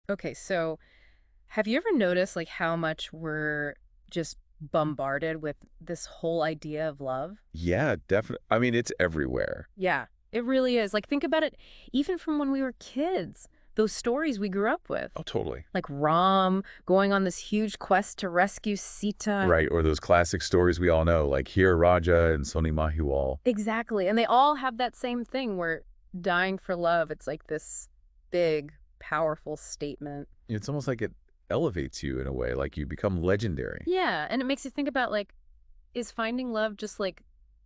Okay, so have you ever noticed like how much we're just bombarded with this whole idea of love? Yeah, definitely. I mean, it's everywhere. Yeah, it really is. Like think about it even from when we were kids. Those stories we grew up with. Oh, totally. Like Ram going on this huge quest to rescue Sita. Right, or those classic stories we all know, like Heer Raja and Soni Mahiwal. Exactly. And they all have that same thing where dying for love, it's like this big, powerful statement. It's almost like it elevates you in a way, like you become legendary. Yeah, and it makes you think about like, is finding love just like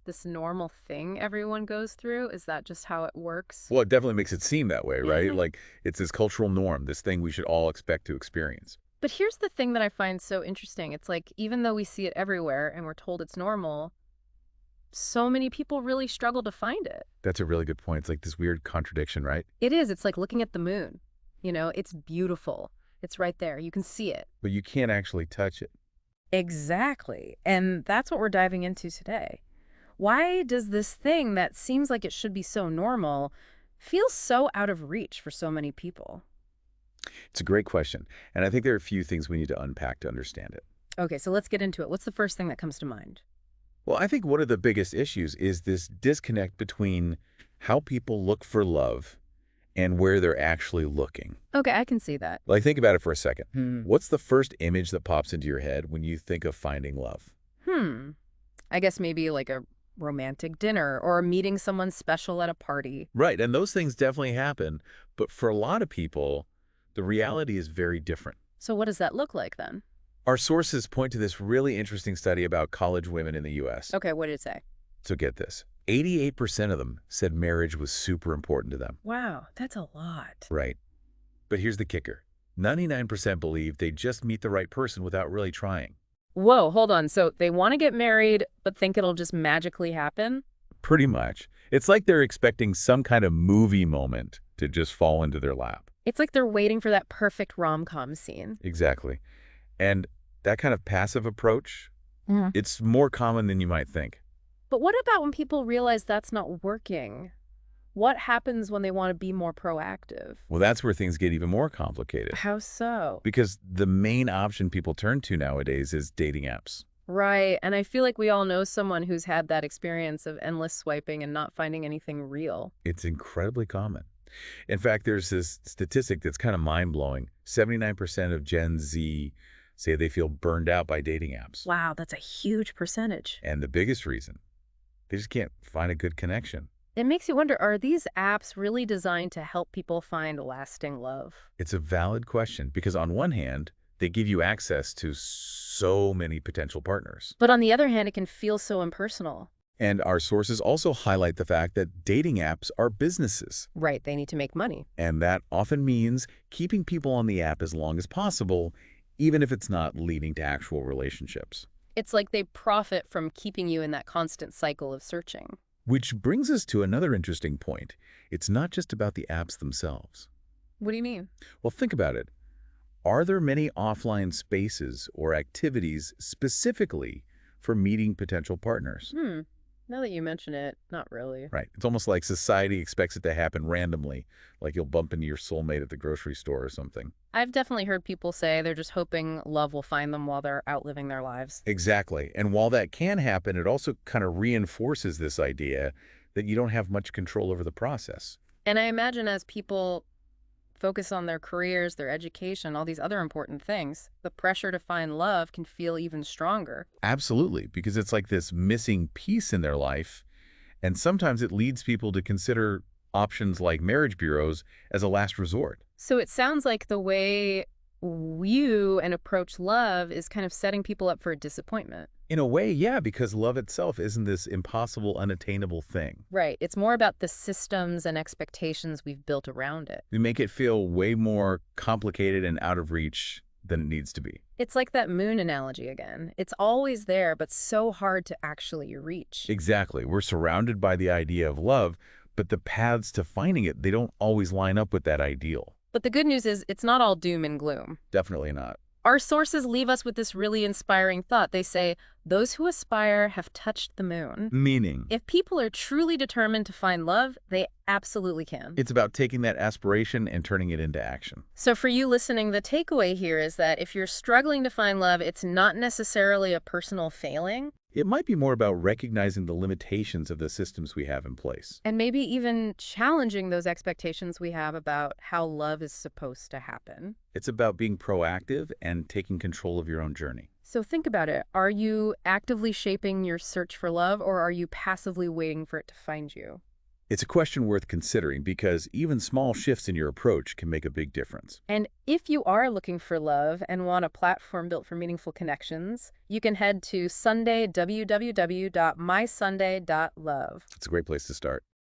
this normal thing everyone goes through? Is that just how it works? Well, it definitely makes it seem that way, right? Like it's this cultural norm, this thing we should all expect to experience. But here's the thing that I find so interesting. It's like, even though we see it everywhere and we're told it's normal, so many people really struggle to find it. That's a really good point. It's like this weird contradiction, right? It is. It's like looking at the moon. It's beautiful. It's right there. You can see it. But you can't actually touch it. Exactly. And that's what we're diving into today. Why does this thing that seems like it should be so normal feel so out of reach for so many people? It's a great question. And I think there are a few things we need to unpack to understand it. Okay, so let's get into it. What's the first thing that comes to mind? Well, I think one of the biggest issues is this disconnect between how people look for love and where they're actually looking. Okay, I can see that. Like, think about it for a second. Hmm. What's the first image that pops into your head when you think of finding love? Hmm. I guess maybe like a romantic dinner or meeting someone special at a party. Right, and those things definitely happen, but for a lot of people, the reality is very different. So what does that look like then? Our sources point to this really interesting study about college women in the U.S. Okay, what did it say? So get this, 88% of them said marriage was super important to them. Wow, that's a lot. Right. But here's the kicker. 99% believe they just meet the right person without really trying. Whoa, hold on. So they want to get married, but think it'll just magically happen? Pretty much. It's like they're expecting some kind of movie moment to just fall into their lap. It's like they're waiting for that perfect rom-com scene. Exactly. And that kind of passive approach, Mhm. it's more common than you might think. But what about when people realize that's not working? What happens when they want to be more proactive? Well, that's where things get even more complicated. How so? Because the main option people turn to nowadays is dating apps. Right, and I feel like we all know someone who's had that experience of endless swiping and not finding anything real. It's incredibly common. In fact, there's this statistic that's kind of mind-blowing. 79% of Gen Z say they feel burned out by dating apps. Wow, that's a huge percentage. And the biggest reason, they just can't find a good connection. It makes you wonder, are these apps really designed to help people find lasting love? It's a valid question because on one hand, they give you access to so many potential partners. But on the other hand, it can feel so impersonal. And our sources also highlight the fact that dating apps are businesses. Right, they need to make money. And that often means keeping people on the app as long as possible, even if it's not leading to actual relationships. It's like they profit from keeping you in that constant cycle of searching. Which brings us to another interesting point. It's not just about the apps themselves. What do you mean? Well, think about it. Are there many offline spaces or activities specifically for meeting potential partners? Now that you mention it, not really. Right. It's almost like society expects it to happen randomly, like you'll bump into your soulmate at the grocery store or something. I've definitely heard people say they're just hoping love will find them while they're out living their lives. Exactly. And while that can happen, it also kind of reinforces this idea that you don't have much control over the process. And I imagine as people focus on their careers, their education, all these other important things, the pressure to find love can feel even stronger. Absolutely, because it's like this missing piece in their life, and sometimes it leads people to consider options like marriage bureaus as a last resort. So it sounds like the way you and approach love is kind of setting people up for a disappointment. In a way, yeah, because love itself isn't this impossible, unattainable thing. Right. It's more about the systems and expectations we've built around it. We make it feel way more complicated and out of reach than it needs to be. It's like that moon analogy again. It's always there, but so hard to actually reach. Exactly. We're surrounded by the idea of love, but the paths to finding it, they don't always line up with that ideal. But the good news is it's not all doom and gloom. Definitely not. Our sources leave us with this really inspiring thought. They say, those who aspire have touched the moon. Meaning, If people are truly determined to find love, they absolutely can. it's about taking that aspiration and turning it into action. So for you listening, the takeaway here is that if you're struggling to find love, it's not necessarily a personal failing, It might be more about recognizing the limitations of the systems we have in place. and maybe even challenging those expectations we have about how love is supposed to happen. It's about being proactive and taking control of your own journey. So think about it. Are you actively shaping your search for love, or are you passively waiting for it to find you? It's a question worth considering because even small shifts in your approach can make a big difference. And if you are looking for love and want a platform built for meaningful connections, you can head to Sunday, www.mysunday.love. It's a great place to start.